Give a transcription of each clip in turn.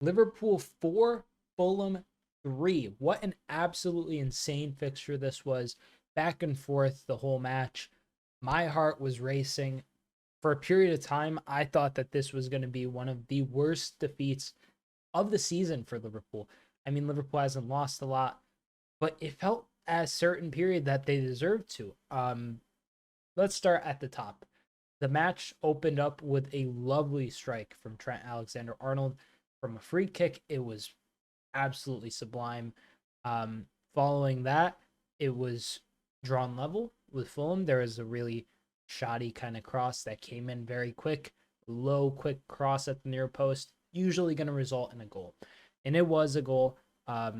Liverpool 4, Fulham 3. What an absolutely insane fixture this was. Back and forth the whole match. My heart was racing. For a period of time, I thought that this was going to be one of the worst defeats of the season for Liverpool. I mean, Liverpool hasn't lost a lot, but it felt at a certain period that they deserved to. Let's start at the top. The match opened up with a lovely strike from Trent Alexander-Arnold from a free kick. It was absolutely sublime. Following that, it was drawn level with Fulham. There was a really shoddy kind of cross that came in very quick, low, quick cross at the near post, usually going to result in a goal. And it was a goal. I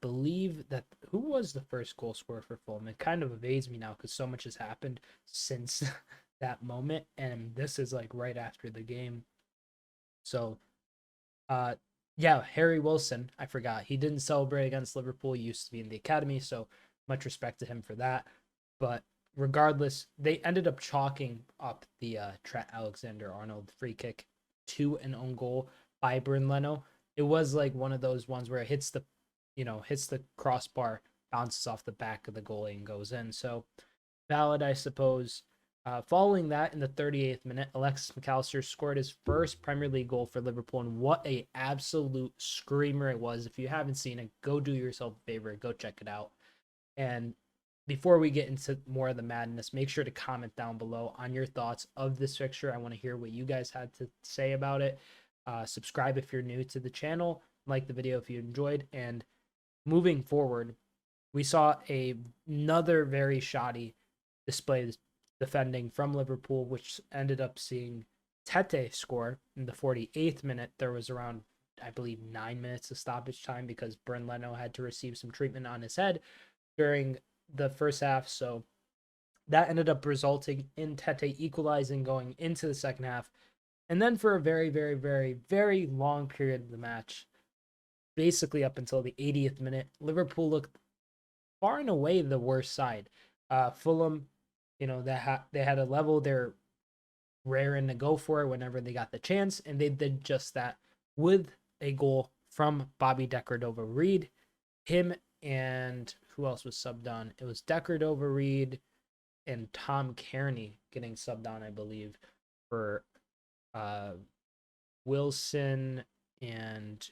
believe that who was the first goal scorer for Fulham? It kind of evades me now because so much has happened since that moment, and this is like right after the game. So, yeah, Harry Wilson. I forgot he didn't celebrate against Liverpool. He used to be in the academy, so much respect to him for that. But regardless, they ended up chalking up the Trent Alexander-Arnold free kick to an own goal by Bryn Leno. It was like one of those ones where it hits the, hits the crossbar, bounces off the back of the goalie and goes in. So valid, I suppose. Following that, in the 38th minute, Alexis McAllister scored his first Premier League goal for Liverpool, and what a absolute screamer it was. If you haven't seen it, go do yourself a favor, go check it out. And before we get into more of the madness, make sure to comment down below on your thoughts of this fixture. I want to hear what you guys had to say about it. Subscribe if you're new to the channel, like the video if you enjoyed, and moving forward, we saw another very shoddy display defending from Liverpool, which ended up seeing Tete score in the 48th minute. There was around, I believe, 9 minutes of stoppage time because Bryn Leno had to receive some treatment on his head during the first half. So that ended up resulting in Tete equalizing going into the second half. And then for a very, very, very, very long period of the match, basically up until the 80th minute, Liverpool looked far and away the worst side. Fulham, they had a level. They're raring to go for it whenever they got the chance, and they did just that with a goal from Bobby Decordova-Reid. Him and who else was subbed on? It was Decordova-Reid and Tom Kearney getting subbed on, I believe, for Wilson and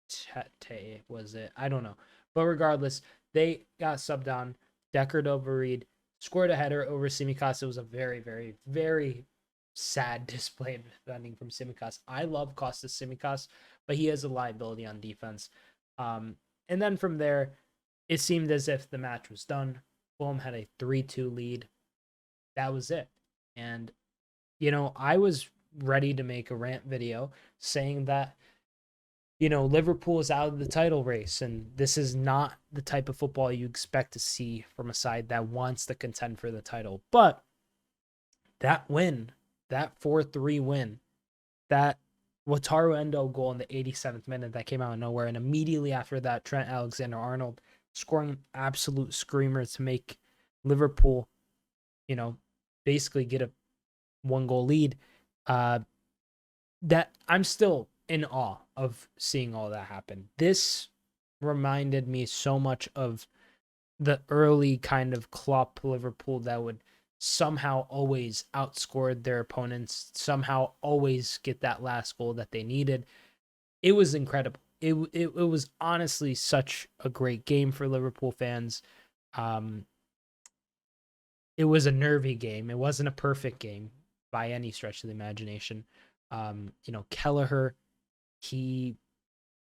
Tete, was it? I don't know. But regardless, they got subbed on. Decordova-Reid scored a header over Tsimikas. It was a very, very, very sad display of defending from Tsimikas. I love Kostas Tsimikas, but he is a liability on defense. And then from there, it seemed as if the match was done. Fulham had a 3-2 lead. That was it. And, I was ready to make a rant video saying that, Liverpool is out of the title race, and this is not the type of football you expect to see from a side that wants to contend for the title. But that win, that 4-3 win, that Wataru Endo goal in the 87th minute that came out of nowhere, and immediately after that, Trent Alexander-Arnold scoring an absolute screamer to make Liverpool, basically get a 1-goal lead. That I'm still in awe of seeing all that happen. This reminded me so much of the early kind of Klopp Liverpool that would somehow always outscore their opponents, somehow always get that last goal that they needed. It was incredible. It was honestly such a great game for Liverpool fans. It was a nervy game. It wasn't a perfect game by any stretch of the imagination. Kelleher, he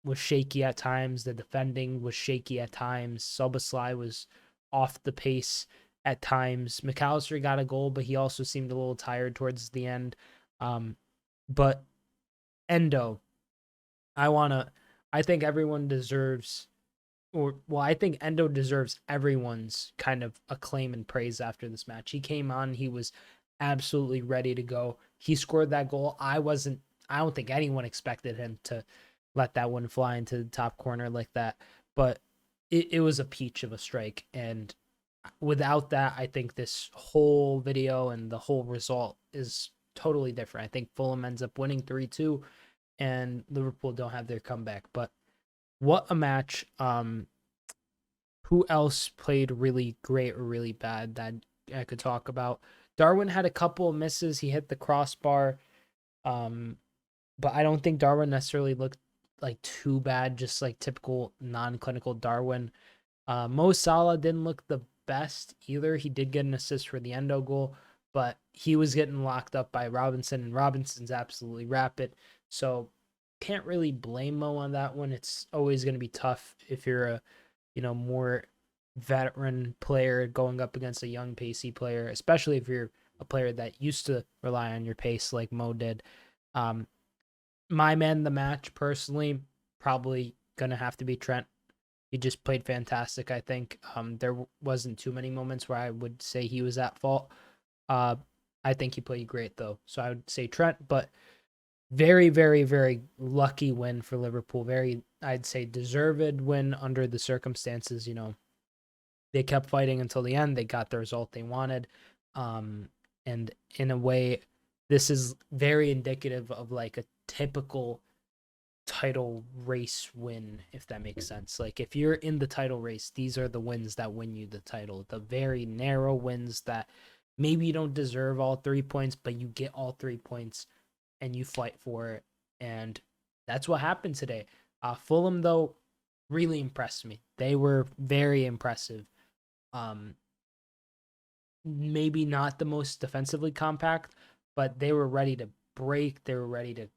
was shaky at times. The defending was shaky at times. Szoboszlai was off the pace at times. McAllister got a goal, but he also seemed a little tired towards the end. But Endo, I think everyone deserves, I think Endo deserves everyone's kind of acclaim and praise after this match. He came on, he was absolutely ready to go. He scored that goal. I don't think anyone expected him to let that one fly into the top corner like that, but it was a peach of a strike. And without that, I think this whole video and the whole result is totally different. I think Fulham ends up winning 3-2. and Liverpool don't have their comeback. But what a match. Who else played really great or really bad that I could talk about? Darwin had a couple of misses. He hit the crossbar. Um, but I don't think Darwin necessarily looked like too bad, just like typical non-clinical Darwin. Mo Salah didn't look the best either. He did get an assist for the endo goal, but he was getting locked up by Robinson, and Robinson's absolutely rapid. So can't really blame Mo on that one. It's always going to be tough if you're a, more veteran player going up against a young pacey player, especially if you're a player that used to rely on your pace like Mo did. Um, my man of the match personally probably gonna have to be Trent. He just played fantastic. I think there wasn't too many moments where I would say he was at fault. Uh, I think he played great though, so I would say Trent. But very, very, very lucky win for Liverpool. Very, I'd say, deserved win under the circumstances. They kept fighting until the end. They got the result they wanted, and in a way, this is very indicative of like a typical title race win, if that makes sense. Like if you're in the title race, these are the wins that win you the title. The very narrow wins that maybe you don't deserve all 3 points, but you get all 3 points and you fight for it. And that's what happened today. Fulham though really impressed me. They were very impressive. Um, Maybe not the most defensively compact, but they were ready to break. They were ready to,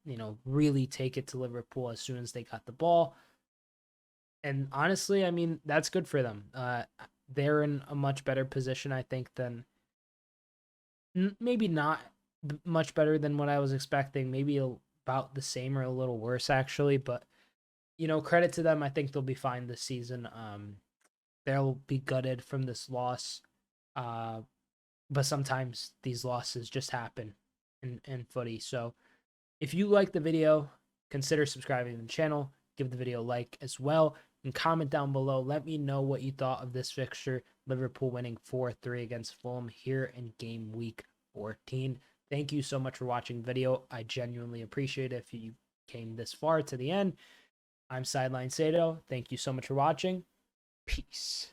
really take it to Liverpool as soon as they got the ball. And honestly, I mean, that's good for them. They're in a much better position, I think, than maybe not much better than what I was expecting. Maybe about the same or a little worse, actually. But, credit to them. I think they'll be fine this season. They'll be gutted from this loss. Uh, but sometimes these losses just happen in footy. So if you like the video, consider subscribing to the channel, give the video a like as well, and comment down below. Let me know what you thought of this fixture, Liverpool winning 4-3 against Fulham here in game week 14. Thank you so much for watching the video. I genuinely appreciate it if you came this far to the end. I'm Sideline Sedo. Thank you so much for watching. Peace.